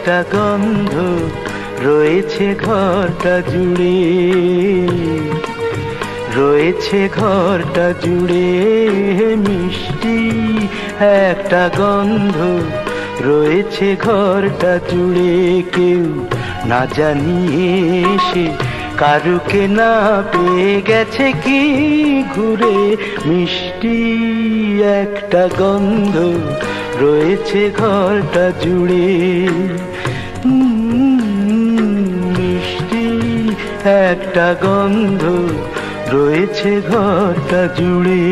একটা গন্ধ রয়েছে ঘরটা জুড়ে, রয়েছে ঘরটা জুড়ে মিষ্টি একটা গন্ধ রয়েছে ঘরটা জুড়ে। কেউ না জানিয়ে সে কারুকে না পেয়ে গেছে কি ঘুরে, মিষ্টি একটা গন্ধ রয়েছে ঘরটা জুড়ে। মিষ্টি একটা গন্ধ রয়েছে ঘরটা জুড়ে।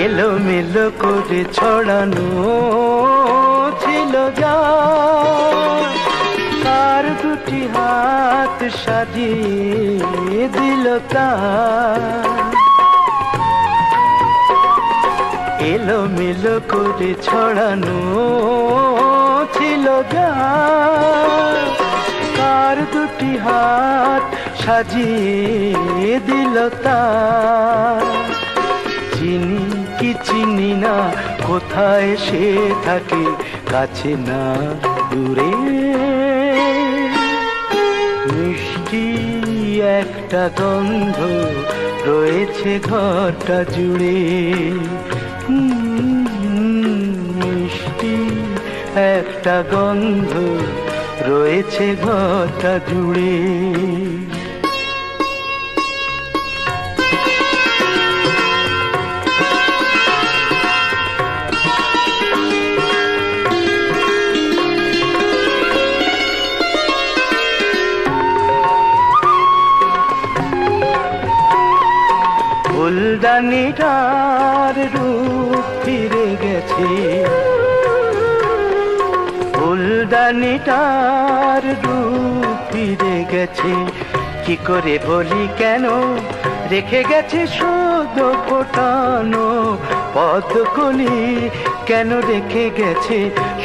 এলোমেলো করে ছড়ানো ছিল যা, তার দুটি হাত সাজিয়ে দিল তা। এলোমেলো করে ছড়ানো ছিল যা, তার দুটি হাত সাজিয়ে দিল তা। চিনি কি চিনি না, কোথায় সে থাকে, কাছে না দূরে। মিষ্টি একটা গন্ধ রয়েছে ঘরটা জুড়ে। মিষ্টি একটা গন্ধ রয়েছে ঘরটা জুড়ে। ফুলদানিটার রূপ ফিরে গেছে, ফুলদানিটার রূপ ফিরে গেছে। কি করে বলি কেন, রেখে গেছে শুধু ফোটানো পদ্মকলি। কেন রেখে গেছে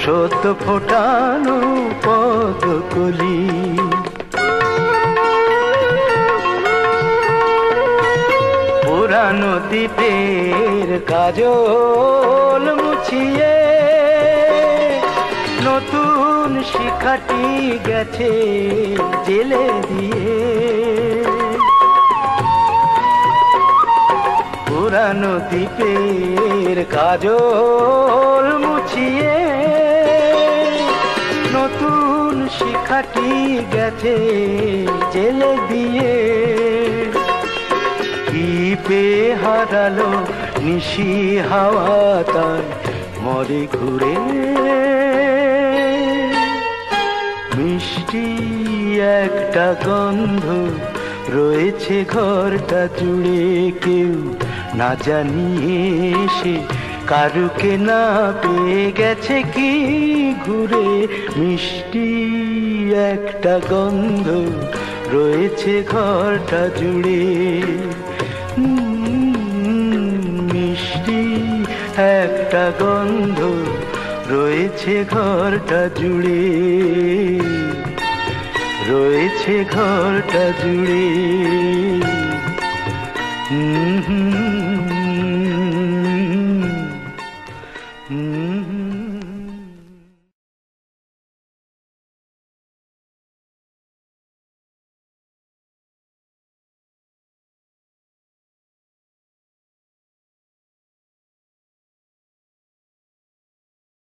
সদ্য ফোটানো পদ্মকলি। পুরানো দ্বীপের কাজল মুছিয়ে নতুন শিখাটি গেছে জেলে দিয়ে। পুরানো দ্বীপের কাজল মুছিয়ে নতুন শিখাটি গেছে জেলে দিয়ে। কি পেয়ে হারালো নিশি হাওয়া তার মরে ঘুরে। মিষ্টি একটা গন্ধ রয়েছে ঘরটা জুড়ে। কেউ না জানিয়ে সে কারুকে না পেয়ে গেছে কি ঘুরে। মিষ্টি একটা গন্ধ রয়েছে ঘরটা জুড়ে। মিষ্টি একটা গন্ধ রয়েছে ঘরটা জুড়ে, রয়েছে ঘরটা জুড়ে।